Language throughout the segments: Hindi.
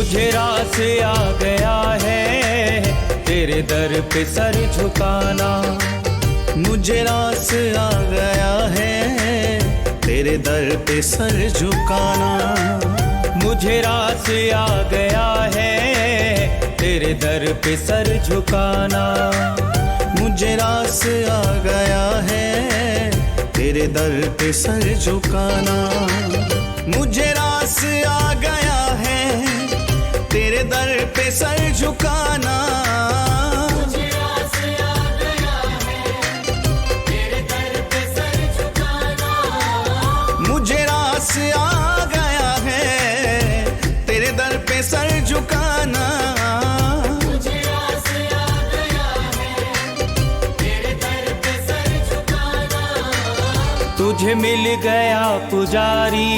मुझे रास आ गया है तेरे दर पे सर झुकाना। मुझे रास आ गया है तेरे दर पे सर झुकाना। मुझे रास आ गया है तेरे दर पे सर झुकाना। मुझे रास आ गया है तेरे दर पे सर झुकाना। मुझे रास आ गया है तेरे दर पे सर झुकाना। मुझे रास आ गया है तेरे दर पे सर झुकाना। मुझे रास आ गया है तेरे दर पे सर झुकाना। मुझे रास आ गया है तेरे दर पे सर झुकाना। तुझे मिल गया पुजारी,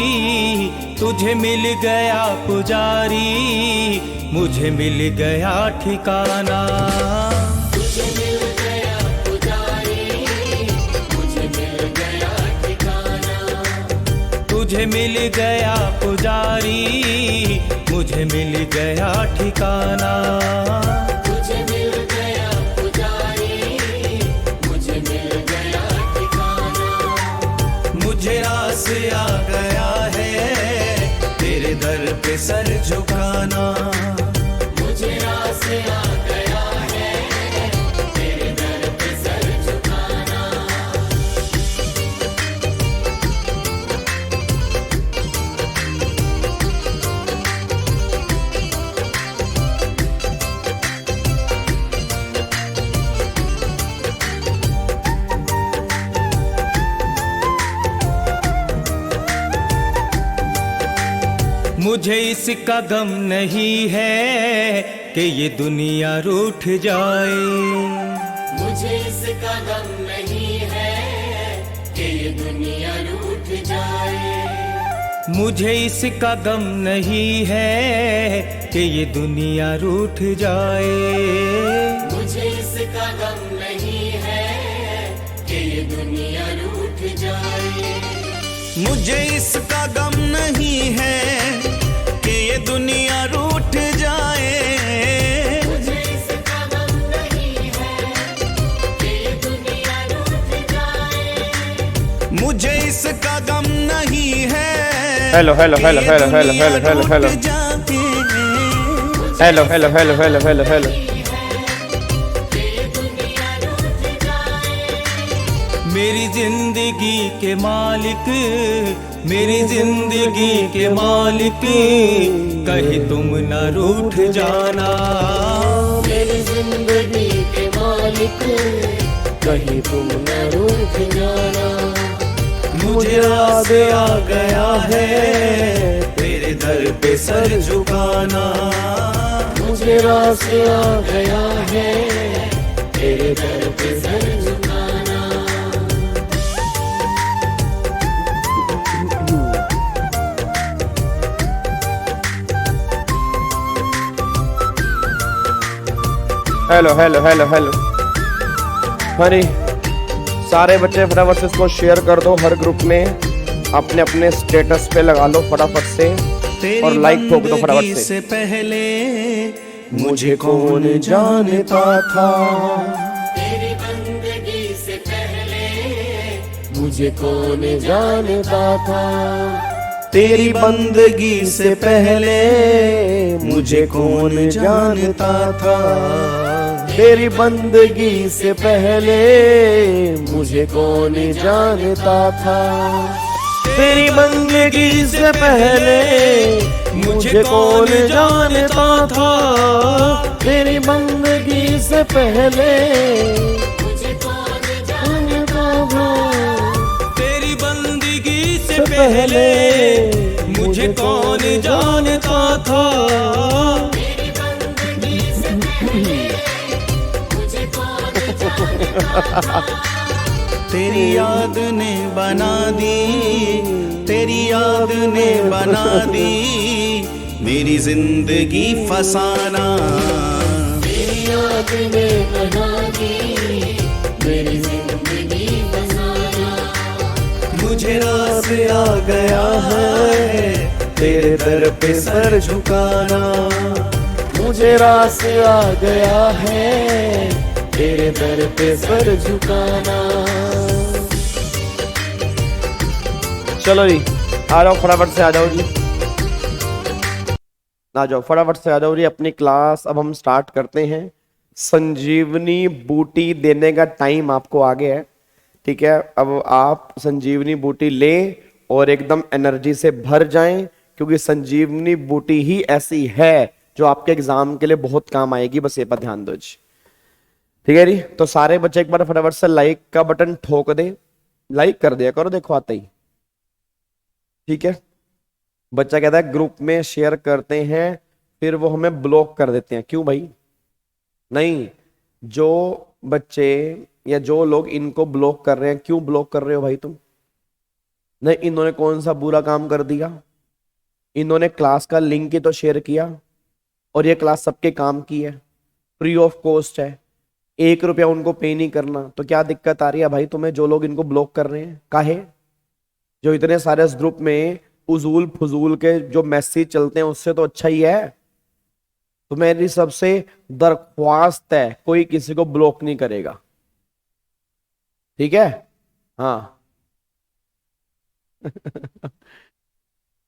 तुझे मिल गया पुजारी, मुझे मिल गया ठिकाना। तुझे मिल गया पुजारी, मुझे मिल गया ठिकाना। तुझे मिल गया पुजारी, मुझे मिल गया ठिकाना। तुझे मिल गया पुजारी, मुझे मिल गया ठिकाना। मुझे रास आ गया है तेरे दर पे सर झुकाना। मुझे रास आ गया है तेरे दर पे सर झुकाना। मुझे इसका गम नहीं है कि ये दुनिया रूठ जाए। मुझे इसका गम नहीं है कि ये दुनिया रूठ जाए। मुझे इसका गम नहीं है कि ये दुनिया रूठ जाए। मुझे इसका गम नहीं है कि ये दुनिया रूठ जाए। मुझे इसका गम नहीं है कि ये दुनिया रूठ जाए। मुझे इसका गम नहीं है कि ये दुनिया रूठ जाए। मुझे इसका गम नहीं है। Hello hello hello hello hello hello hello hello hello hello hello hello hello hello. मेरी जिंदगी के मालिक, मेरी जिंदगी के मालिक, कहीं तुम न रूठ जाना। मेरी जिंदगी के मालिक, कहीं तुम न रूठ जाना। मुझे रास आ गया है तेरे दर पे सर झुकाना। मुझे रास आ गया है तेरे दर पे सर झुकाना। Hello hello hello hello. अरे सारे बच्चे फटाफट से इसको शेयर कर दो हर ग्रुप में, अपने अपने स्टेटस पे लगा लो फटाफट से और लाइक ठोक दो फटाफट से। पहले मुझे कौन जानता था। तेरी बंदगी से पहले मुझे कौन जानता था। तेरी बंदगी से पहले मुझे कौन जानता था। तेरी बंदगी से पहले मुझे कौन जानता था। तेरी बंदगी से पहले मुझे कौन जानता था। तेरी बंदगी से पहले मुझे कौन जानता था। तेरी बंदगी से पहले मुझे कौन जानता था। तेरी बंदगी से पहले मुझे कौन जानता था। तेरी याद ने बना दी, तेरी याद ने बना दी मेरी जिंदगी फसाना। तेरी याद ने बना दी मेरी जिंदगी फसाना। मुझे रास आ गया है तेरे दर पे सर झुकाना। मुझे रास आ गया है तेरे दर पे सर झुकाना। चलो जी, आ जाओ फटाफट से, आ जाओ जी, आ जाओ फटाफट से, आ जाओ जी। अपनी क्लास अब हम स्टार्ट करते हैं। संजीवनी बूटी देने का टाइम आपको आ गया है, ठीक है। अब आप संजीवनी बूटी ले और एकदम एनर्जी से भर जाएं, क्योंकि संजीवनी बूटी ही ऐसी है जो आपके एग्जाम के लिए बहुत काम आएगी। बस ये पर ध्यान दो जी, ठीक है जी। तो सारे बच्चे एक बार फटाफट से लाइक का बटन ठोक दे, लाइक कर दिया करो, देखो आता ही, ठीक है। बच्चा कहता है ग्रुप में शेयर करते हैं फिर वो हमें ब्लॉक कर देते हैं, क्यों भाई? नहीं, जो बच्चे या जो लोग इनको ब्लॉक कर रहे हैं, क्यों ब्लॉक कर रहे हो भाई तुम? नहीं, इन्होंने कौन सा बुरा काम कर दिया? इन्होंने क्लास का लिंक ही तो शेयर किया, और ये क्लास सबके काम की है, फ्री ऑफ कॉस्ट है, 1 रुपया उनको पे नहीं करना। तो क्या दिक्कत आ रही है भाई तुम्हें, जो लोग इनको ब्लॉक कर रहे हैं? काहे? जो इतने सारे इस ग्रुप में उजूल फजूल के जो मैसेज चलते हैं उससे तो अच्छा ही है। तो मेरी सबसे दरख्वास्त है, कोई किसी को ब्लॉक नहीं करेगा, ठीक है? हाँ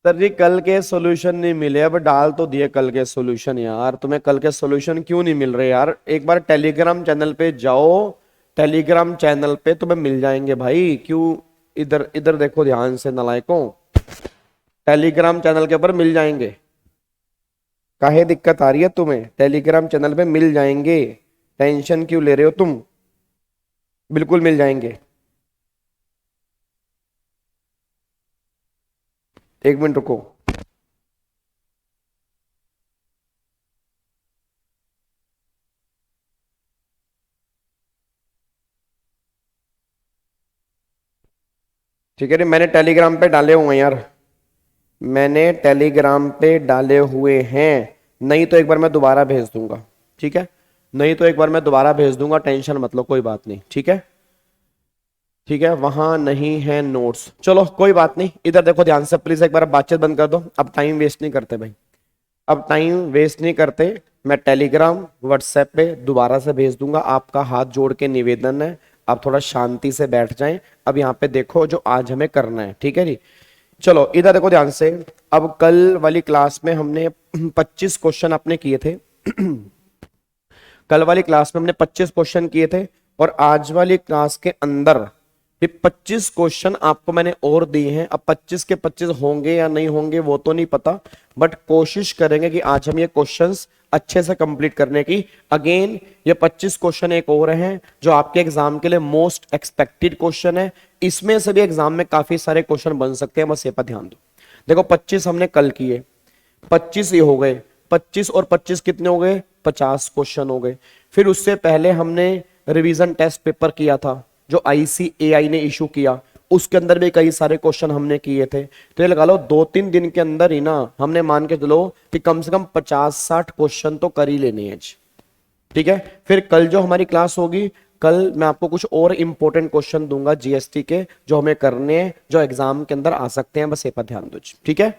सर जी कल के सॉल्यूशन नहीं मिले, अब डाल तो दिए कल के सॉल्यूशन यार। तुम्हें कल के सॉल्यूशन क्यों नहीं मिल रहे यार? एक बार टेलीग्राम चैनल पे जाओ, टेलीग्राम चैनल पे तुम्हें मिल जाएंगे भाई। क्यों इधर इधर देखो ध्यान से नालायकों, टेलीग्राम चैनल के ऊपर मिल जाएंगे। काहे दिक्कत आ रही है तुम्हें? टेलीग्राम चैनल पे मिल जाएंगे, टेंशन क्यों ले रहे हो तुम? बिल्कुल मिल जाएंगे। एक मिनट रुको, ठीक है रे। मैंने टेलीग्राम पे डाले हुए हैं यार, मैंने टेलीग्राम पे डाले हुए हैं। नहीं तो एक बार मैं दोबारा भेज दूंगा, ठीक है? नहीं तो एक बार मैं दोबारा भेज दूंगा, टेंशन मत लो, कोई बात नहीं, ठीक है? ठीक है, वहां नहीं है नोट्स, चलो कोई बात नहीं। इधर देखो ध्यान से प्लीज, एक बार बातचीत बंद कर दो, अब टाइम वेस्ट नहीं करते भाई, अब टाइम वेस्ट नहीं करते। मैं टेलीग्राम व्हाट्सएप पे दोबारा से भेज दूंगा। आपका हाथ जोड़ के निवेदन है, आप थोड़ा शांति से बैठ जाएं। अब यहाँ पे देखो जो आज हमें करना है, ठीक है जी। चलो इधर देखो ध्यान से। अब कल वाली क्लास में हमने 25 क्वेश्चन अपने किए थे कल वाली क्लास में हमने 25 क्वेश्चन किए थे, और आज वाली क्लास के अंदर ये 25 क्वेश्चन आपको मैंने और दिए हैं। अब 25 के 25 होंगे या नहीं होंगे वो तो नहीं पता, बट कोशिश करेंगे कि आज हम ये क्वेश्चंस अच्छे से कंप्लीट करने की। अगेन ये 25 क्वेश्चन एक और हैं जो आपके एग्जाम के लिए मोस्ट एक्सपेक्टेड क्वेश्चन है। इसमें से भी एग्जाम में काफी सारे क्वेश्चन बन सकते हैं, बस ये पर ध्यान दो। देखो 25 हमने कल किए, 25 ये हो गए, 25 और 25 कितने हो गए? 50 क्वेश्चन हो गए। फिर उससे पहले हमने रिवीजन टेस्ट पेपर किया था जो ICAI ने इशू किया, उसके अंदर भी कई सारे क्वेश्चन हमने किए थे। तो ये लगा लो 2-3 दिन के अंदर ही ना हमने मान के चलो कि कम से कम 50-60 क्वेश्चन तो कर ही लेने हैं, ठीक है? फिर कल जो हमारी क्लास होगी, कल मैं आपको कुछ और इंपॉर्टेंट क्वेश्चन दूंगा GST के, जो हमें करने हैं, जो एग्जाम के अंदर आ सकते हैं, बस ये पर ध्यान दो, ठीक है?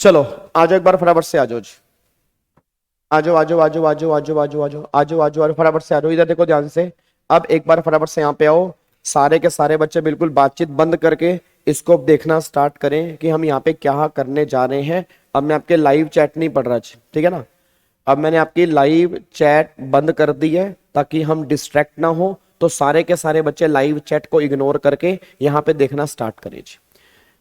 चलो आ जाओ एक बार फटाफट से, आ जाओ आ जाओ आ जाओ आ जाओ आ जाओ आ जाओ आ जाओ आ जाओ आ जाओ आ जाओ फटाफट से आ जाओ। इधर देखो ध्यान से, अब एक बार फटाफट से यहाँ पे आओ। सारे के सारे बच्चे बिल्कुल बातचीत बंद करके इसको देखना स्टार्ट करें कि हम यहाँ पे क्या करने जा रहे हैं। अब मैं आपके लाइव चैट नहीं पढ़ रहा, ठीक है ना? अब मैंने आपकी लाइव चैट बंद कर दी है ताकि हम डिस्ट्रैक्ट ना हो। तो सारे के सारे बच्चे लाइव चैट को इग्नोर करके यहाँ पे देखना स्टार्ट करें।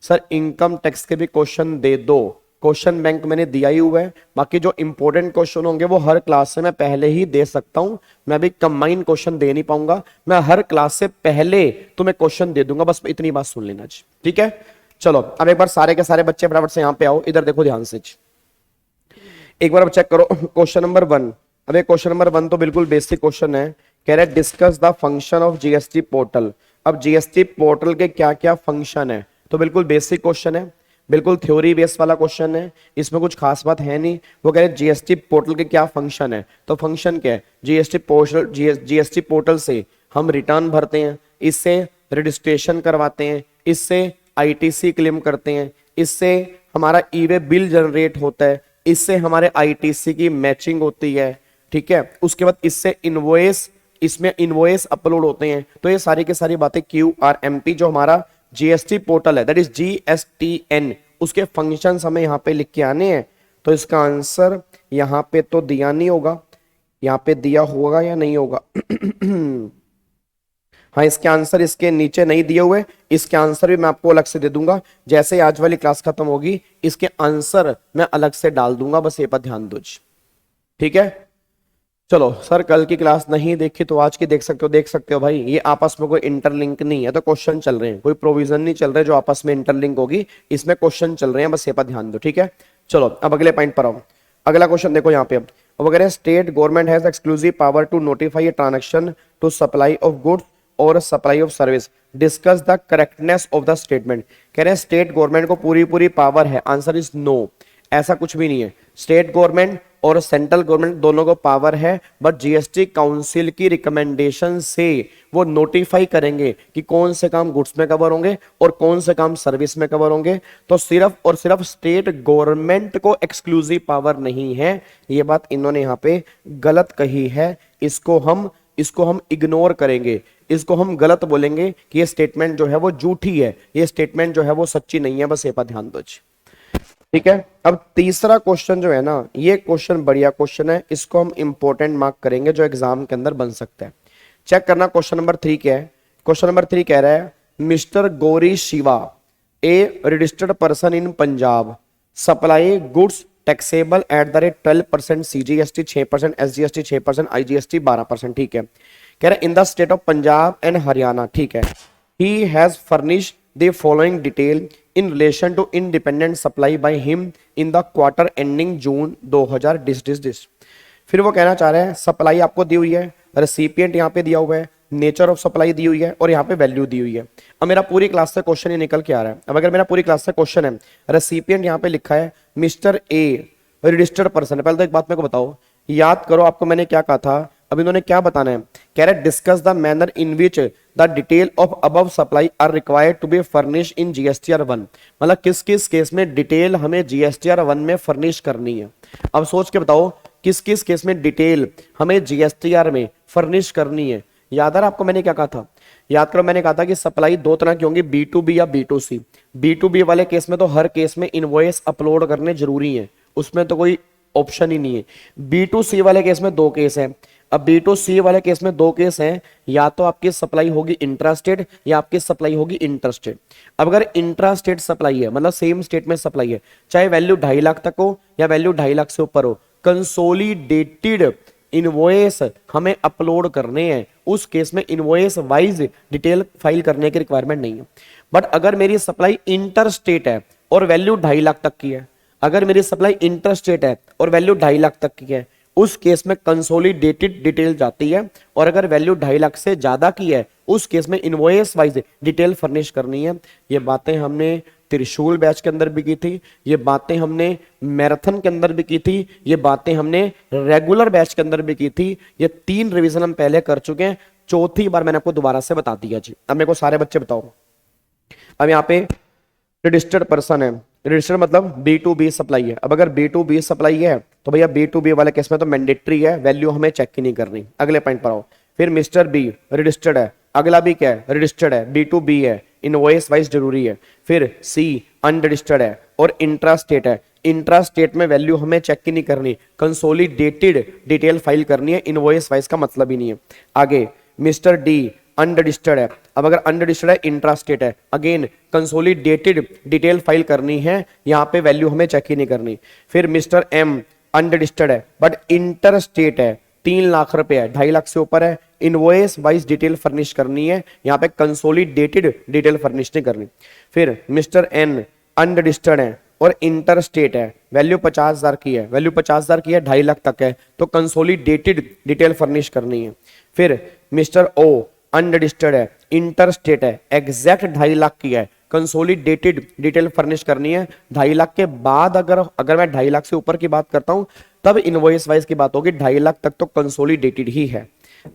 सर इनकम टैक्स के भी क्वेश्चन दे दो, क्वेश्चन बैंक मैंने दिया ही हुआ है। बाकी जो इंपॉर्टेंट क्वेश्चन होंगे वो हर क्लास से मैं पहले ही दे सकता हूं। मैं अभी कंबाइन क्वेश्चन दे नहीं पाऊंगा, मैं हर क्लास से पहले तुम्हें क्वेश्चन दे दूंगा, बस इतनी बात सुन लेना, ठीक है? चलो अब एक बार सारे के सारे बच्चे फटाफट से यहाँ पे आओ। इधर देखो ध्यान से, एक बार चेक करो क्वेश्चन नंबर 1। अब क्वेश्चन नंबर 1 तो बिल्कुल बेसिक क्वेश्चन है, कह रहे discuss the function of GST portal. अब GST पोर्टल के क्या क्या फंक्शन है, तो बिल्कुल बेसिक क्वेश्चन है, बिल्कुल थ्योरी बेस वाला क्वेश्चन है, इसमें कुछ खास बात है नहीं। वो कह रहे GST पोर्टल के क्या फंक्शन है, तो फंक्शन क्या है? GST पोर्टल से हम रिटर्न भरते हैं, इससे रजिस्ट्रेशन करवाते हैं, इससे ITC क्लेम करते हैं, इससे हमारा ई वे बिल जनरेट होता है, इससे हमारे आईटीसी की मैचिंग होती है, ठीक है। उसके बाद इससे इनवॉइस, इसमें इनवॉइस अपलोड होते हैं। तो ये सारी की सारी बातें QRMP जो हमारा जीएसटी पोर्टल है, दैट इज GSTN, उसके फंक्शंस हमें यहाँ पे लिख के आने हैं। तो इसका आंसर यहाँ पे तो दिया नहीं होगा, यहाँ पे दिया होगा या नहीं होगा? हाँ, इसके आंसर इसके नीचे नहीं दिए हुए, इसके आंसर भी मैं आपको अलग से दे दूंगा। जैसे आज वाली क्लास खत्म होगी इसके आंसर मैं अलग से डाल दूंगा, बस ये पर ध्यान दो, ठीक है। चलो सर कल की क्लास नहीं देखी तो आज की देख सकते हो भाई, ये आपस में कोई इंटरलिंक नहीं है, तो क्वेश्चन चल रहे हैं, कोई प्रोविजन नहीं चल रहे जो आपस में इंटरलिंक होगी, इसमें क्वेश्चन चल रहे हैं, बस ये पर ध्यान दो, ठीक है। चलो अब अगले पॉइंट पर आओ। अगला क्वेश्चन देखो यहाँ पे, अब अगर state government has exclusive power to notify a transaction to supply of goods और supply of service, discuss the correctness of the statement. कह रहे हैं स्टेट गवर्नमेंट को पूरी पावर है, आंसर इज नो, ऐसा कुछ भी नहीं है। स्टेट गवर्नमेंट और सेंट्रल गवर्नमेंट दोनों को पावर है, बट जीएसटी काउंसिल की रिकमेंडेशन से वो नोटिफाई करेंगे कि कौन से काम गुड्स में कवर होंगे और कौन से काम सर्विस में कवर होंगे। तो सिर्फ और सिर्फ स्टेट गवर्नमेंट को एक्सक्लूसिव पावर नहीं है, ये बात इन्होंने यहाँ पे गलत कही है। इसको हम इग्नोर करेंगे, इसको हम गलत बोलेंगे कि ये स्टेटमेंट जो है वो झूठी है, ये स्टेटमेंट जो है वो सच्ची नहीं है, बस ये पर ध्यान दो, ठीक है। अब तीसरा क्वेश्चन जो है ना, ये क्वेश्चन बढ़िया क्वेश्चन है, इसको हम इंपॉर्टेंट मार्क करेंगे जो एग्जाम के अंदर बन सकता है। चेक करना क्वेश्चन नंबर 3 क्या है। क्वेश्चन नंबर 3 कह रहा है mister Gauri Shiva, A registered person in Punjab, supply goods taxable at the rate 12% CGST 6%, SGST 6%, IGST 12%, ठीक है। कह रहा है in the state of Punjab and Haryana, ठीक है, he has furnished the following detail in relation to independent supply by him in the quarter ending June 2000 dis। फिर वो कहना चाह रहे हैं सप्लाई आपको दी हुई है, रेसिपिएंट यहाँ पे दिया हुआ है, नेचर ऑफ सप्लाई दी हुई है और यहाँ पे वैल्यू दी हुई है। अब मेरा पूरी क्लास से क्वेश्चन ये निकल के आ रहा है। अब अगर मेरा पूरी क्लास से क्वेश्चन है, रेसिपिएंट यहाँ पे लिखा है मिस्टर ए रजिस्टर्ड पर्सन है, पहले तो एक बात मेरे को बताओ, याद करो आपको मैंने क्या कहा था, अब इन्होंने क्या बताना है, कह रहे discuss the manner in which the detail of above supply are required to be furnish in GSTR 1, मतलब किस किस केस में डिटेल हमें GSTR 1 में फर्निश करनी है। अब सोच के बताओ किस किस केस में डिटेल हमें GSTR में फर्निश करनी है। याद आ रहा आपको मैंने क्या कहा था, याद करो मैंने कहा था कि सप्लाई दो तरह की होंगी, B2B या B2C। B2B वाले केस में तो हर केस में इनवॉइस अपलोड करने जरूरी है, उसमें तो कोई ऑप्शन ही नहीं है। B2C वाले केस में 2 केस हैं। अब B2C वाले केस में 2 केस हैं, या तो आपकी सप्लाई होगी इंट्रास्टेट या आपकी सप्लाई होगी इंटरस्टेट। अब अगर इंट्रास्टेट सप्लाई है, मतलब सेम स्टेट में सप्लाई है, चाहे वैल्यू 2.5 लाख तक हो या वैल्यू 2.5 लाख से ऊपर हो, कंसोलिडेटेड इनवॉइस हमें अपलोड करने हैं, उस केस में इनवॉइस वाइज डिटेल फाइल करने की रिक्वायरमेंट नहीं है। बट अगर मेरी सप्लाई इंटरस्टेट है और वैल्यू 2.5 लाख तक की है, अगर मेरी सप्लाई इंटरस्टेट है और वैल्यू 2.5 लाख तक की है, उस केस में कंसोलिडेटेड डिटेल जाती है। और अगर वैल्यू 2.5 लाख से ज्यादा की है, उस केस में इनवॉइस वाइज डिटेल फर्निश करनी है। ये बातें हमने त्रिशूल बैच के अंदर भी की थी, ये बातें हमने मैराथन के अंदर भी की थी, ये बातें हमने रेगुलर बैच के अंदर भी की थी। ये 3 रिवीजन हम पहले कर चुके हैं, 4थी बार मैंने आपको दोबारा से बता दिया जी। अब मेरे को सारे बच्चे बताओ, अब यहाँ पे रजिस्टर्ड पर्सन है, रजिस्टर्ड मतलब B2B सप्लाई है। अब अगर B2B सप्लाई है तो भैया B2B वाले केस में तो मैंडेटरी है, वैल्यू हमें चेक ही नहीं करनी। अगले पॉइंट पर आओ, फिर मिस्टर बी रजिस्टर्ड है, अगला भी क्या है, रजिस्टर्ड है, B2B है, इनवॉइस वाइज जरूरी है। फिर C अनरजिस्टर्ड है और इंट्रास्टेट है, इंट्रास्टेट में वैल्यू हमें चेक ही नहीं करनी, कंसोलिडेटेड डिटेल फाइल करनी है, इनवॉइस वाइज का मतलब ही नहीं है। आगे मिस्टर डी अनरजिस्टर्ड है, अब अगर अनरजिस्टर्ड है इंट्रास्टेट है, अगेन कंसोलिडेटेड डिटेल फाइल करनी है, यहाँ पे वैल्यू हमें चेक ही नहीं करनी। फिर मिस्टर एम अनरजिस्टर्ड है बट इंटरस्टेट है, 3 लाख रुपए है, 2.5 लाख से ऊपर है, इनवॉइस वाइज डिटेल फर्निश करनी है, यहाँ पे कंसोलिडेटेड डिटेल फर्निश नहीं करनी। फिर मिस्टर एन अनरजिस्टर्ड है और इंटरस्टेट है, वैल्यू 50,000 की है, वैल्यू 50,000 की है, 2.5 लाख तक है, तो कंसोलिडेटेड डिटेल फर्निश करनी है। फिर मिस्टर ओ अनरजिस्टर्ड है, इंटरस्टेट है, एग्जैक्ट 2.5 लाख की है, कंसोलिडेटेड डिटेल फर्निश करनी है। 2.5 लाख के बाद अगर मैं 2.5 लाख से ऊपर की बात करता हूं तब इनवॉइस वाइज की बात होगी, 2.5 लाख तक तो कंसोलिडेटेड ही है।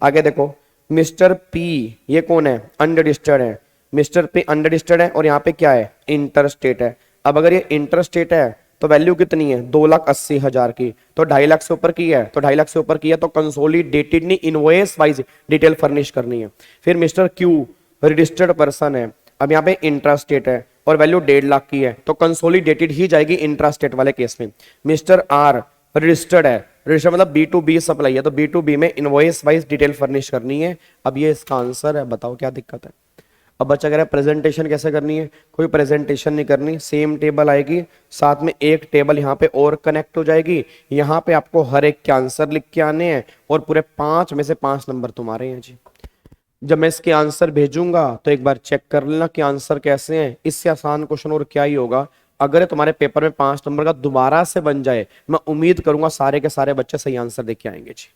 आगे देखो मिस्टर पी, ये कौन है, अनरजिस्टर्ड है, मिस्टर पी अनरजिस्टर्ड है और यहाँ पे क्या है, इंटरस्टेट है। अब अगर ये इंटर स्टेट है तो वैल्यू कितनी है 2,80,000 की, तो 2.5 लाख से ऊपर की है, तो 2.5 लाख से ऊपर की है तो कंसोलिडेटेड नहीं इनवॉइस वाइज डिटेल फर्निश करनी है। फिर मिस्टर क्यू रजिस्टर्ड पर्सन है, अब यहाँ पे इंट्रा स्टेट है और वैल्यू 1.5 लाख की है तो कंसोलिडेटेड ही जाएगी इंट्रा स्टेट वाले केस में। मिस्टर आर रजिस्टर्ड है, रजिस्टर्ड मतलब B2B सप्लाई है तो B2B में इनवॉइस वाइज डिटेल फर्निश करनी है। अब ये इसका आंसर है, बताओ क्या दिक्कत है। अब बच्चा कह रहा है प्रेजेंटेशन कैसे करनी है, कोई प्रेजेंटेशन नहीं करनी, सेम टेबल आएगी, साथ में एक टेबल यहाँ पे और कनेक्ट हो जाएगी, यहाँ पे आपको हर एक के आंसर लिख के आने हैं और पूरे 5 में से 5 नंबर तुम्हारे हैं जी। जब मैं इसके आंसर भेजूंगा तो एक बार चेक कर लेना कि आंसर कैसे हैं, इससे आसान क्वेश्चन और क्या ही होगा। अगर तुम्हारे पेपर में 5 नंबर का दोबारा से बन जाए, मैं उम्मीद करूंगा सारे के सारे बच्चे सही आंसर देख के आएंगे जी।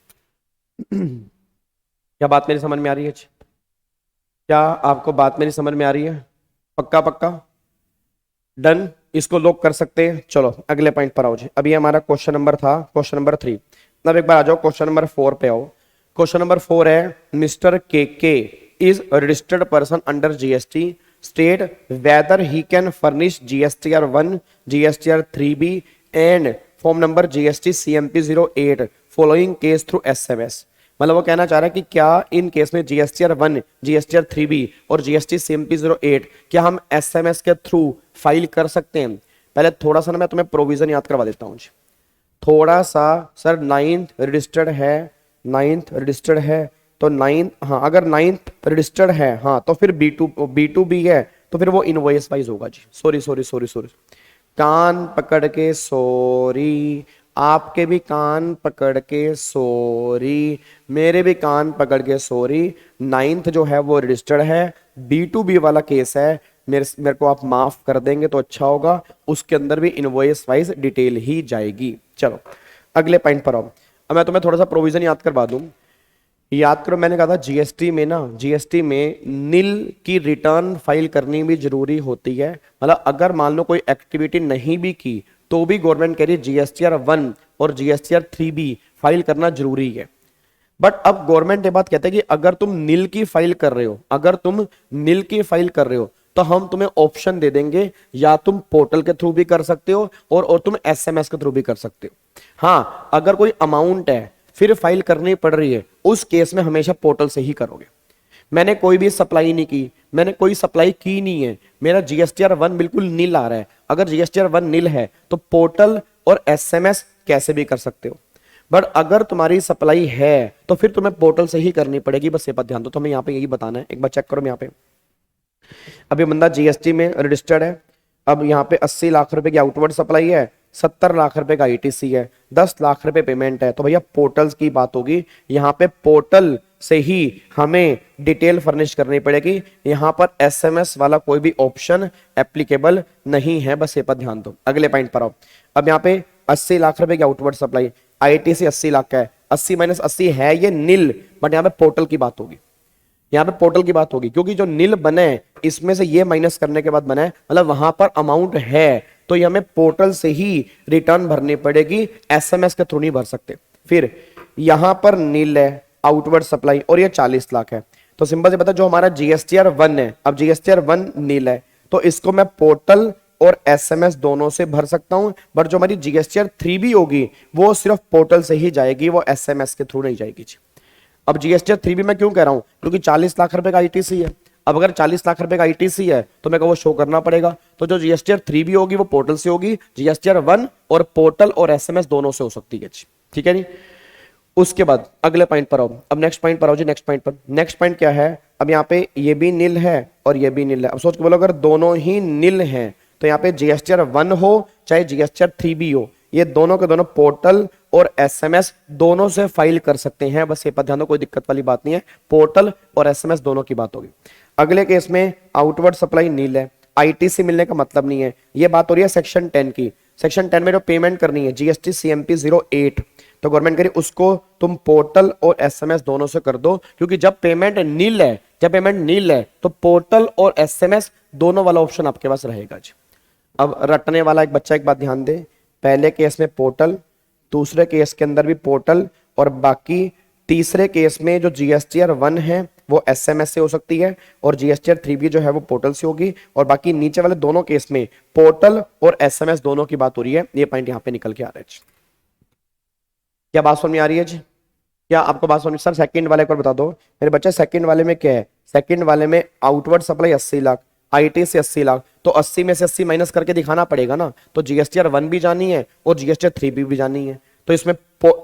क्या बात मेरी समझ में आ रही है जी? क्या आपको बात मेरी समझ में आ रही है? पक्का पक्का डन, इसको लॉक कर सकते हैं। चलो अगले पॉइंट पर आओ जी। अभी हमारा क्वेश्चन नंबर था क्वेश्चन नंबर 3, अब एक बार आ जाओ क्वेश्चन नंबर 4 पे आओ। क्वेश्चन नंबर 4 है मिस्टर के is registered person under GST, state whether he can furnish GSTR 1, GSTR 3B and form number GST CMP 08 following case through SMS। मतलब वो कहना चाह रहा है कि क्या इन केस में GSTR 1, GSTR 3B और GST CMP 08 क्या हम SMS के थ्रू फाइल कर सकते हैं। पहले थोड़ा सा ना मैं तुम्हें प्रोविजन याद करवा देता हूँ, थोड़ा सा। सर 9th रजिस्टर्ड है, 9th रजिस्टर्ड है तो 9th, हाँ अगर 9th रजिस्टर्ड है हाँ तो फिर B2B है तो फिर वो इनवॉइस वाइज होगा जी। सॉरी कान पकड़ के सॉरी, आपके भी कान पकड़ के सॉरी, मेरे भी कान पकड़ के सॉरी। 9th जो है वो रजिस्टर्ड है, B2B वाला केस है, मेरे को आप माफ कर देंगे तो अच्छा होगा, उसके अंदर भी इनवॉइस वाइज डिटेल ही जाएगी। चलो अगले पॉइंट पर आओ। अब मैं तुम्हें थोड़ा सा प्रोविजन याद करवा दूं। याद करो मैंने कहा था GST में नील की रिटर्न फाइल करनी भी जरूरी होती है। मतलब अगर मान लो कोई एक्टिविटी नहीं भी की तो भी गवर्नमेंट कह रही है GSTR 1 और GSTR 3B फाइल करना जरूरी है। बट अब गवर्नमेंट ये बात कहते हैं कि अगर तुम नील की फाइल कर रहे हो, तो हम तुम्हें ऑप्शन दे देंगे, या तुम पोर्टल के थ्रू भी कर सकते हो और तुम SMS के थ्रू भी कर सकते हो। हाँ अगर कोई अमाउंट है फिर फाइल करनी पड़ रही है, उस केस में हमेशा पोर्टल से ही करोगे। मैंने कोई भी सप्लाई नहीं की, मैंने कोई सप्लाई की नहीं है, मेरा GSTR 1 बिल्कुल नील आ रहा है, अगर GSTR 1 नील है तो पोर्टल और SMS कैसे भी कर सकते हो। बट अगर तुम्हारी सप्लाई है तो फिर तुम्हें पोर्टल से ही करनी पड़ेगी। बस ये बात ध्यान दो, तुम्हें यहाँ पे यही बताना है। एक बार चेक करो यहाँ पे, अभी बंदा GST में रजिस्टर्ड है, अब यहाँ पे 80 लाख रुपए की आउटवर्ड सप्लाई है, 70 लाख रुपए का ITC है, 10 लाख रुपए पेमेंट है, तो भैया पोर्टल्स की बात होगी। यहाँ पे पोर्टल से ही हमें डिटेल फर्निश करनी पड़ेगी, यहाँ पर SMS वाला कोई भी ऑप्शन एप्लीकेबल नहीं है। बस ये पर ध्यान दो। अगले पॉइंट पर आओ। अब यहाँ पे 80 लाख रुपए की आउटवर्ड सप्लाई, ITC 80 लाख का है, 80 - 80 है ये नील, बट यहाँ पे पोर्टल की बात होगी, यहाँ पे पोर्टल की बात होगी, क्योंकि जो नील बने इसमें से ये माइनस करने के बाद बना है, मतलब वहां पर अमाउंट है तो ये हमें पोर्टल से ही रिटर्न भरनी पड़ेगी, SMS के थ्रू नहीं भर सकते। फिर यहां पर नील है आउटवर्ड सप्लाई और ये 40 लाख है, तो सिंपल से पता जो हमारा GSTR 1 है, अब GSTR 1 नील है तो इसको मैं पोर्टल और SMS दोनों से भर सकता हूं। बट जो हमारी GSTR 3B होगी वो सिर्फ पोर्टल से ही जाएगी, वो SMS के थ्रू नहीं जाएगी जी। अब GSTR 3B मैं क्यों कह रहा हूं, क्योंकि 40 लाख रुपए का ITC है। अब अगर 40 लाख रुपए का ITC है तो मेरे को वो शो करना पड़ेगा, तो जो GSTR 3B होगी वो पोर्टल से होगी, GSTR 1 और पोर्टल और SMS दोनों से हो सकती है। ठीक है नहीं। उसके बाद अगले पॉइंट पर आओ। अब नेक्स्ट पॉइंट पर आओ जी। नेक्स्ट पॉइंट क्या है, अब यहाँ पे ये भी नील है और ये भी नील है। अब सोच के बोलो अगर दोनों ही नील हैं तो यहाँ पे GSTR 1 हो चाहे GSTR 3B हो, ये दोनों के दोनों पोर्टल और SMS दोनों से फाइल कर सकते हैं। बस ये पर ध्यान दो, कोई दिक्कत वाली बात नहीं है, पोर्टल और SMS दोनों की बात होगी। अगले केस में आउटवर्ड सप्लाई नील है, ITC मिलने का मतलब नहीं है। ये बात हो रही है सेक्शन 10 की। सेक्शन 10 में जो पेमेंट करनी है GST CMP 08, तो गवर्नमेंट कह रही उसको तुम पोर्टल और SMS दोनों से कर दो, क्योंकि जब पेमेंट नील है तो पोर्टल और SMS दोनों वाला ऑप्शन आपके पास रहेगा जी। अब रटने वाला एक बच्चा एक बात ध्यान दे, पहले केस में पोर्टल, दूसरे केस के अंदर भी पोर्टल, और बाकी तीसरे केस में जो GSTR 1 है वो एसएमएस से हो सकती है, और जीएसटीआर 3B जो है वो पोर्टल से होगी, और बाकी नीचे वाले दोनों केस में पोर्टल और एसएमएस दोनों की बात हो रही है। ये पॉइंट यहां पे निकल के आ रहा है। क्या बात समझ में आ रही है जी? क्या आपको बात समझ? सर सेकंड वाले को बता दो मेरे बच्चे, सेकंड वाले में क्या है? सेकंड वाले में आउटवर्ड सप्लाई 80 लाख, आईटी से 80 लाख, तो 80 में से 80 माइनस करके दिखाना पड़ेगा ना। तो जीएसटीआर 1 भी जानी है और जीएसटीआर 3B भी जानी है। तो इसमें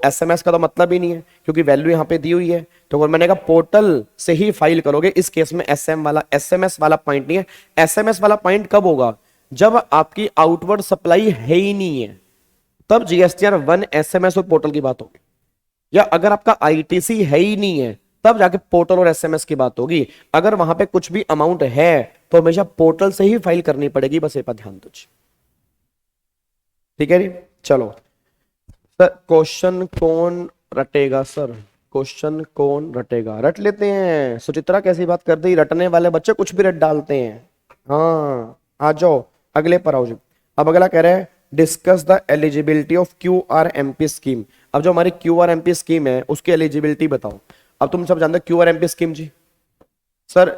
एसएमएस का तो मतलब ही नहीं है, क्योंकि वैल्यू यहाँ पे दी हुई है। तो अगर मैंने कहा पोर्टल से ही फाइल करोगे, इस केस में एसएमएस वाला पॉइंट नहीं है। एसएमएस वाला पॉइंट कब होगा? जब आपकी आउटवर्ड सप्लाई है ही नहीं है, तब जीएसटीआर 1 एसएमएस और पोर्टल की बात होगी। या अगर आपका आईटीसी है ही नहीं है, तब जाके पोर्टल और एसएमएस की बात होगी। अगर वहां पे कुछ भी अमाउंट है तो हमेशा पोर्टल से ही फाइल करनी पड़ेगी, बस ये पर ध्यान दो। ठीक है जी, चलो सर क्वेश्चन कौन रटेगा? सर क्वेश्चन कौन रटेगा? रट लेते हैं। सुचित्रा कैसी बात कर दी, रटने वाले बच्चे कुछ भी रट डालते हैं। हाँ आ जाओ, अगले पर आओ जी। अब अगला कह रहा है discuss the eligibility of QRMP scheme. अब जो हमारी क्यूआरएमपी स्कीम है उसकी एलिजिबिलिटी बताओ। अब तुम सब जानते हो क्यूआरएमपी स्कीम जी। सर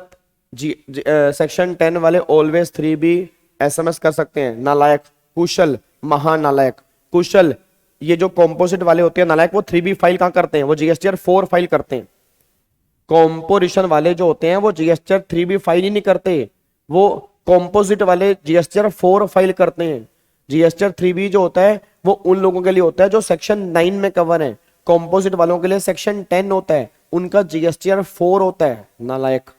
सेक्शन 10 वाले ऑलवेज 3B एसएमएस कर सकते हैं। नालायक, कुशल, महानालायक। कुशल ये जो कॉम्पोजिट वाले होते हैं, नालायक वो 3B फाइल कहां करते हैं? वो जीएसटीआर 4 फाइल करते हैं। कॉम्पोजिशन वाले जो होते हैं वो जीएसटीआर 3B फाइल ही नहीं करते, वो कॉम्पोजिट वाले जीएसटीआर 4 फाइल करते हैं। जीएसटीआर 3B जो होता है वो उन लोगों के लिए होता है जो सेक्शन 9 में कवर है। कॉम्पोजिट वालों के लिए सेक्शन 10 होता है, उनका जीएसटीआर 4 होता है। नालायक।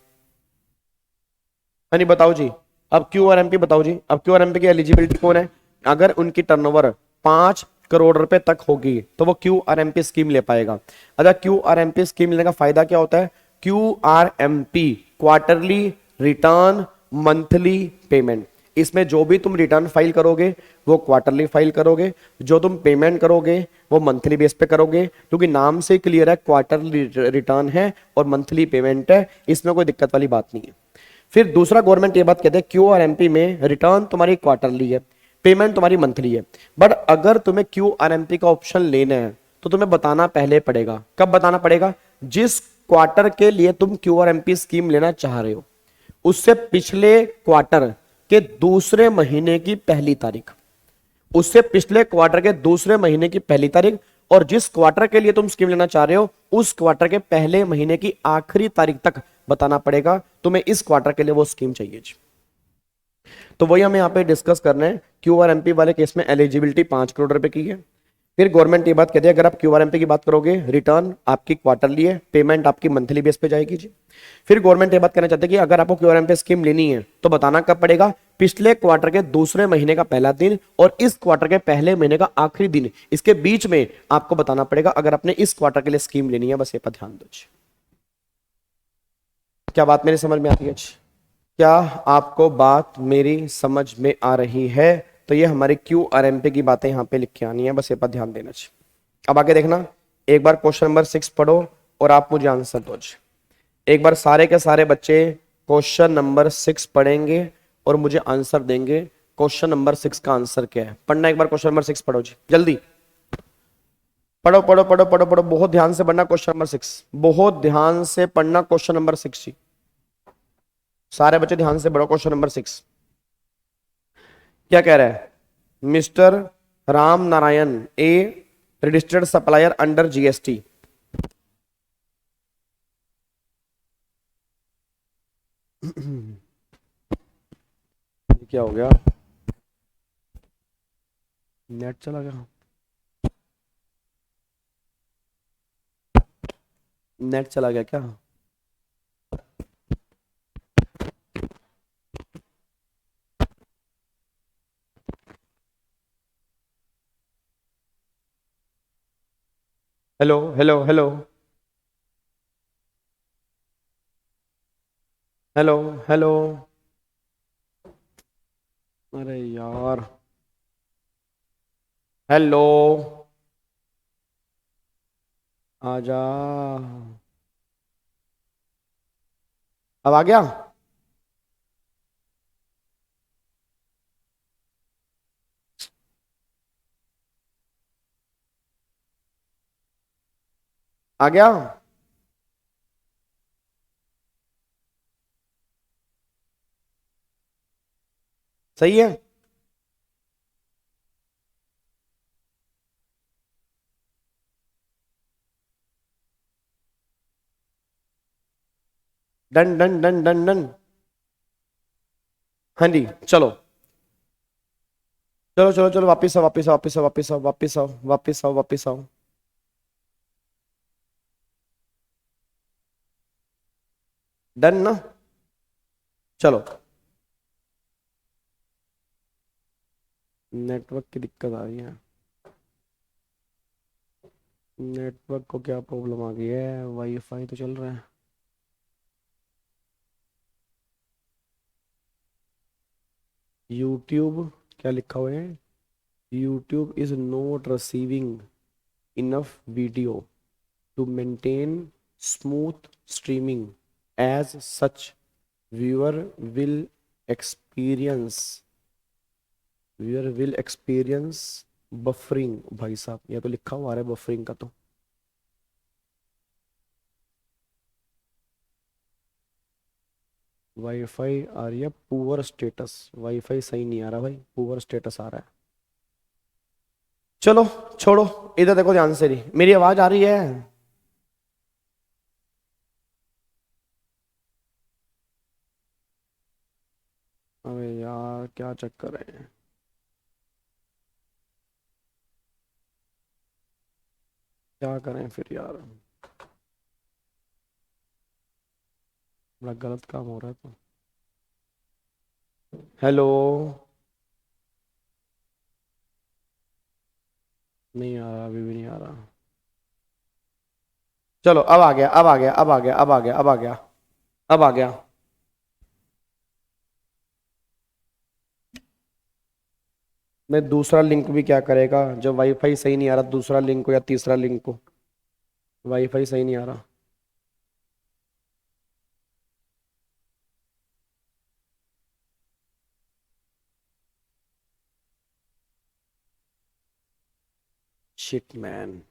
नहीं बताओ जी, अब क्यूआरएमपी बताओ जी। अब क्यूआरएमपी की एलिजिबिलिटी कौन है? अगर उनकी टर्नओवर 5 करोड़ रुपए तक होगी तो वो क्यूआरएमपी स्कीम ले पाएगा। अगर क्यूआरएमपी स्कीम लेने का फायदा क्या होता है? QRMP quarterly return, monthly payment. इसमें जो भी तुम रिटर्न फाइल करोगे वो क्वार्टरली फाइल करोगे, जो तुम पेमेंट करोगे वो मंथली बेस पे करोगे, क्योंकि नाम से क्लियर है क्वार्टरली रिटर्न है और मंथली पेमेंट है, इसमें कोई दिक्कत वाली बात नहीं है। फिर दूसरा गवर्नमेंट ये बात कहते हैं क्यूआरएमपी में रिटर्न तुम्हारी क्वार्टरली है, पेमेंट तुम्हारी मंथली है। बट अगर तुम्हें क्यूआरएमपी का ऑप्शन लेना है तो तुम्हें बताना पहले पड़ेगा। कब बताना पड़ेगा? जिस क्वार्टर के लिए तुम क्यूआरएमपी स्कीम लेना चाह रहे हो उससे पिछले क्वार्टर के दूसरे महीने की पहली तारीख, उससे पिछले क्वार्टर के दूसरे महीने की पहली तारीख, और जिस क्वार्टर के लिए तुम स्कीम लेना चाह रहे हो उस क्वार्टर के पहले महीने की आखिरी तारीख तक बताना पड़ेगा तुम्हें इस क्वार्टर के लिए वो स्कीम चाहिए जी। तो वही हमें यहां पे डिस्कस करना है। क्यूआरएमपी वाले केस में एलिजिबिलिटी 5 करोड़ रुपए की है। फिर गवर्नमेंट ये बात कहती है अगर आप क्यूआरएमपी की बात करोगे रिटर्न आपकी क्वार्टरली है, पेमेंट आपकी मंथली बेस पे जाएगी जी। फिर गवर्नमेंट ये बात कहना चाहते हैं कि अगर आपको क्यूआरएमपी स्कीम लेनी है तो बताना कब पड़ेगा? पिछले क्वार्टर के दूसरे महीने का पहला दिन और इस क्वार्टर के पहले महीने का आखिरी दिन, इसके बीच में आपको बताना पड़ेगा अगर आपने इस क्वार्टर के लिए स्कीम लेनी है। बस ये पर ध्यान दो। क्या बात मेरी समझ में आती है? क्या आपको बात मेरी समझ में आ रही है? तो ये हमारी क्यूआरएमपी की बातें यहाँ पे लिख के आनी है, बस ये पर ध्यान देना चाहिए। अब आगे देखना, एक बार क्वेश्चन नंबर 6 पढ़ो और आप मुझे आंसर दो। एक बार सारे के सारे बच्चे क्वेश्चन नंबर 6 पढ़ेंगे और मुझे आंसर देंगे। क्वेश्चन नंबर 6 का आंसर क्या है? पढ़ना एक बार क्वेश्चन नंबर 6 पढ़ो जी, जल्दी पढ़ो पढ़ो पढ़ो पढ़ो पढ़ो, बहुत ध्यान से पढ़ना क्वेश्चन नंबर 6, बहुत ध्यान से पढ़ना क्वेश्चन नंबर 6 जी। सारे बच्चे ध्यान से पढ़ो क्वेश्चन नंबर 6। क्या कह रहा है? Mister Ram Narayan a registered supplier under GST. क्या हो गया? नेट चला गया? नेट चला गया क्या? Hello hello hello hello hello, अरे यार, हेलो आजा, अब आ गया? आ गया? सही है। Done done done done done. हाँ जी चलो चलो चलो चलो, वापिस आओ वापिस आओ वापिस आओ वापिस आओ वापिस आओ वापिस आओ वापिस आओ। डन ना, चलो। नेटवर्क की दिक्कत आ रही है, नेटवर्क को क्या प्रॉब्लम आ गई है? वाईफाई तो चल रहा है। यूट्यूब क्या लिखा हुआ है? YouTube is not receiving enough video to maintain smooth streaming as such viewer will experience buffering. भाई साहब ये तो लिखा हुआ है बफरिंग का, तो वाईफाई आ रही है पुअर स्टेटस, वाईफाई सही नहीं आ रहा भाई, पुअर स्टेटस आ रहा है। चलो छोड़ो, इधर देखो ध्यान से, नहीं मेरी आवाज आ रही है? अबे यार क्या चक्कर है? क्या करें फिर यार, बड़ा गलत काम हो रहा है तो। हेलो, नहीं आ रहा, अभी भी नहीं आ रहा। चलो अब आ गया, अब आ गया, अब आ गया, अब आ गया, अब आ गया, अब आ गया। मैं दूसरा लिंक भी क्या करेगा, जब वाईफाई सही नहीं आ रहा, दूसरा लिंक को या तीसरा लिंक को, वाईफाई सही नहीं आ रहा। शिट मैन,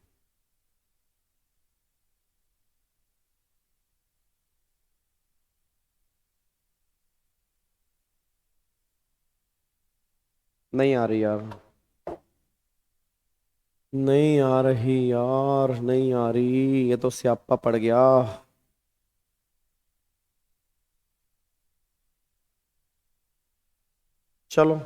नहीं आ रही यार, नहीं आ रही यार, नहीं आ रही, ये तो स्यापा पड़ गया। चलो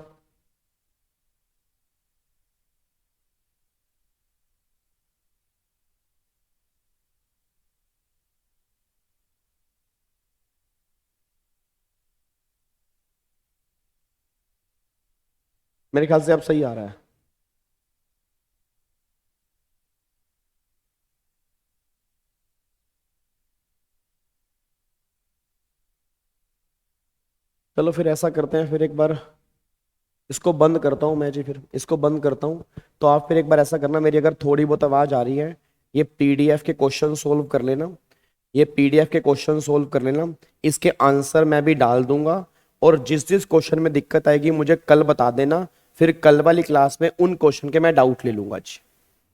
मेरे ख्याल से अब सही आ रहा है। चलो फिर ऐसा करते हैं, फिर एक बार इसको बंद करता हूँ मैं जी, फिर इसको बंद करता हूँ। तो आप फिर एक बार ऐसा करना, मेरी अगर थोड़ी बहुत आवाज़ आ रही है, ये पीडीएफ के क्वेश्चन सोल्व कर लेना, ये पीडीएफ के क्वेश्चन सोल्व कर लेना, इसके आंसर मैं भी डाल दूंगा, और जिस जिस क्वेश्चन में दिक्कत आएगी मुझे कल बता देना, फिर कल वाली क्लास में उन क्वेश्चन के मैं डाउट ले लूंगा जी,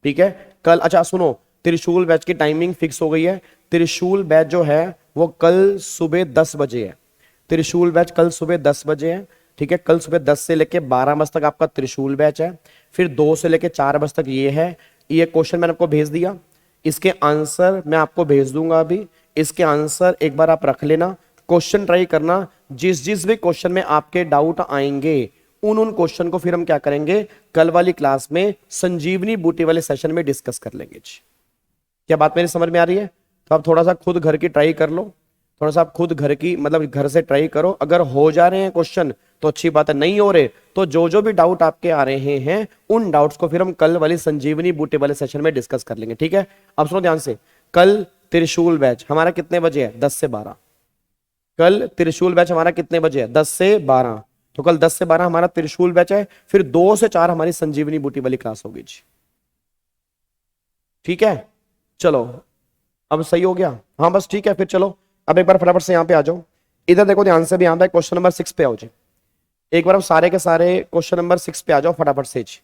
ठीक है? कल, अच्छा सुनो, त्रिशूल बैच की टाइमिंग फिक्स हो गई है। त्रिशूल बैच जो है वो कल सुबह 10 बजे है, त्रिशूल बैच कल सुबह 10 बजे है, ठीक है? कल सुबह 10 से लेके 12 बजे तक आपका त्रिशूल बैच है, फिर 2 से लेके 4 बजे तक ये है। ये क्वेश्चन मैंने आपको भेज दिया, इसके आंसर मैं आपको भेज दूंगा अभी, इसके आंसर एक बार आप रख लेना, क्वेश्चन ट्राई करना, जिस जिस भी क्वेश्चन में आपके डाउट आएंगे उन क्वेश्चन को फिर हम क्या करेंगे, कल वाली क्लास में संजीवनी बूटी वाले सेशन में डिस्कस कर लेंगे जी। क्या बात मेरी समझ में आ रही है? तो आप थोड़ा सा खुद घर की ट्राई कर लो, थोड़ा सा आप खुद घर की मतलब घर से ट्राई करो, अगर हो जा रहे हैं क्वेश्चन तो अच्छी बात है, नहीं हो रहे तो जो जो भी डाउट आपके आ रहे हैं उन डाउट्स को फिर हम कल वाली संजीवनी बूटे वाले सेशन में डिस्कस कर लेंगे, ठीक है? अब सुनो ध्यान से, कल त्रिशूल बैच हमारा कितने बजे है? 10 से 12। कल त्रिशूल बैच हमारा कितने बजे है? 10 से 12। तो कल 10 से 12 हमारा त्रिशूल बैच है, फिर 2 से 4 हमारी संजीवनी बूटी वाली क्लास होगी जी, ठीक है? चलो अब सही हो गया, हाँ बस ठीक है, फिर चलो अब एक बार फटाफट से यहाँ पे आ जाओ, इधर देखो ध्यान से भी, यहाँ पे क्वेश्चन नंबर 6 पे आओ जी, एक बार अब सारे के सारे क्वेश्चन नंबर 6 पे आ जाओ फटाफट से जी।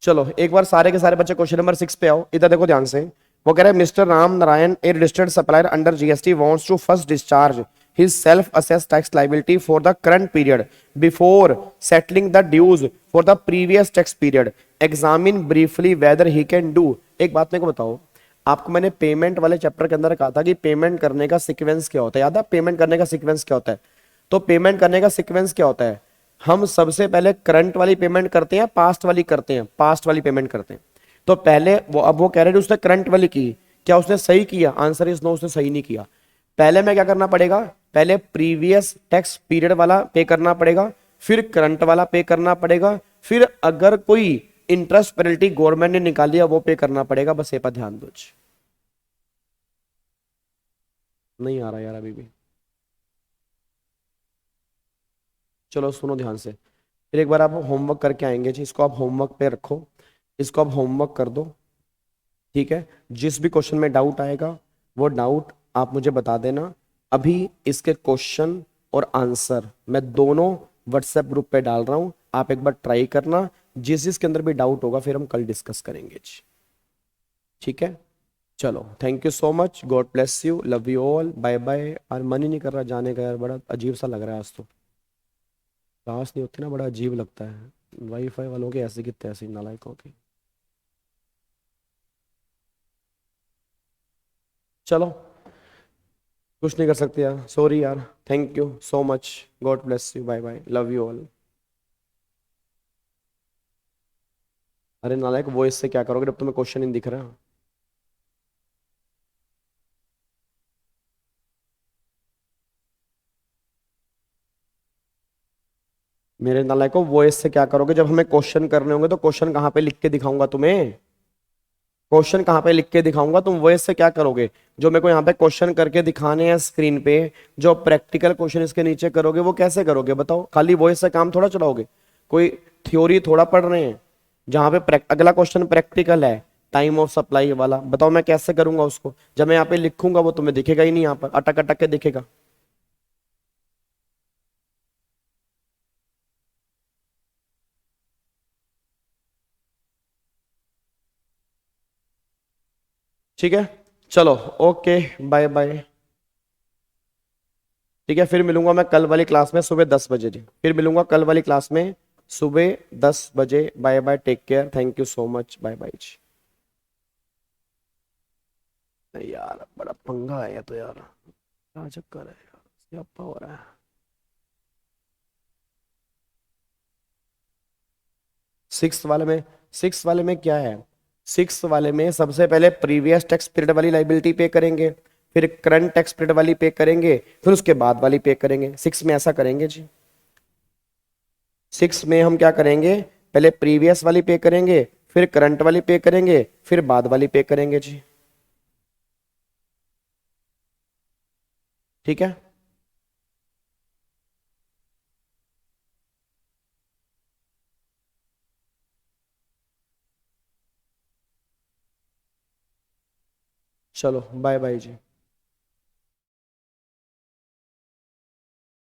चलो एक बार सारे के सारे बच्चे क्वेश्चन नंबर 6 पे आओ, इधर देखो ध्यान से। वो कह रहे हैं mister Ram Narayan a registered supplier under GST wants to first discharge his self-assessed tax liability for the current period before settling the dues for the previous tax period. Examine briefly whether he can do. एक बात मेरे को बताओ, आपको मैंने पेमेंट वाले चैप्टर के अंदर कहा था कि पेमेंट करने का सीक्वेंस क्या होता है, याद है पेमेंट करने का सीक्वेंस क्या होता है? तो पेमेंट करने का सीक्वेंस क्या होता है? हम सबसे पहले करंट वाली पेमेंट करते हैं, पास्ट वाली करते हैं, पास्ट वाली पेमेंट करते हैं। तो पहले वो, अब वो कह रहे थे उसने करंट वाली की, क्या उसने सही किया? आंसर इज नो, उसने सही नहीं किया। पहले मैं क्या करना पड़ेगा? पहले प्रीवियस टैक्स पीरियड वाला पे करना पड़ेगा, फिर करंट वाला पे करना पड़ेगा, फिर अगर कोई इंटरेस्ट पेनल्टी गवर्नमेंट ने निकाली है वो पे करना पड़ेगा। बस ये पर ध्यान दो। नहीं आ रहा यार अभी भी, चलो सुनो ध्यान से। फिर एक बार आप होमवर्क करके आएंगे जी, इसको आप होमवर्क पे रखो, इसको आप होमवर्क कर दो, ठीक है? जिस भी क्वेश्चन में डाउट आएगा वो डाउट आप मुझे बता देना। अभी इसके क्वेश्चन और आंसर मैं दोनों व्हाट्सएप ग्रुप पे डाल रहा हूं, आप एक बार ट्राई करना। जिसके अंदर भी डाउट होगा फिर हम कल डिस्कस करेंगे जी, ठीक है? चलो, thank you so much, God bless you, love you all, bye bye. और मन ही नहीं कर रहा जाने का यार, बड़ा अजीब सा लग रहा है आज तो। क्लास नहीं होती ना, बड़ा अजीब लगता है। वाईफाई वालों के ऐसे की तैसे, नालायकों की। चलो, कुछ नहीं कर सकते यार, सॉरी यार, thank you so much, God bless you, bye bye, love you all. अरे नालायक, वो इससे क्या करोगे जब तुम्हें क्वेश्चन नहीं दिख रहा? मेरे नालायको, वो इससे क्या करोगे जब हमें क्वेश्चन करने होंगे? तो क्वेश्चन कहाँ पे लिख के दिखाऊंगा तुम्हें? क्वेश्चन कहाँ पे लिख के दिखाऊंगा? तुम वो इससे क्या करोगे? जो मेरे को यहाँ पे क्वेश्चन करके दिखाने हैं स्क्रीन पे, जो प्रैक्टिकल क्वेश्चन इसके नीचे करोगे वो कैसे करोगे बताओ? खाली वो इससे काम थोड़ा चलाओगे, कोई थ्योरी थोड़ा पढ़ रहे हैं जहाँ पे अगला क्वेश्चन प्रैक्टिकल है, टाइम ऑफ सप्लाई वाला। बताओ मैं कैसे करूंगा उसको? जब मैं यहाँ पे लिखूंगा वो तुम्हें दिखेगा ही नहीं, यहाँ पर अटक अटक के दिखेगा। ठीक है, चलो, ओके, बाय बाय। ठीक है, फिर मिलूंगा मैं कल वाली क्लास में सुबह 10 बजे जी, फिर मिलूंगा कल वाली क्लास में सुबह 10 बजे। Bye bye, take care, thank you so much, bye bye ji. नहीं यार, बड़ा पंगा है ये तो यार, क्या चक्कर है यार, क्या हो रहा है? सिक्स वाले में क्या है? सिक्स वाले में सबसे पहले प्रीवियस टैक्स पीरियड वाली लाइबिलिटी पे करेंगे, फिर करंट टैक्स पीरियड वाली पे करेंगे, फिर उसके बाद वाली पे करेंगे। सिक्स में ऐसा करेंगे जी। सिक्स में हम क्या करेंगे? पहले प्रीवियस वाली पे करेंगे, फिर करंट वाली पे करेंगे, फिर बाद वाली पे करेंगे जी, ठीक है? चलो, बाय बाय जी।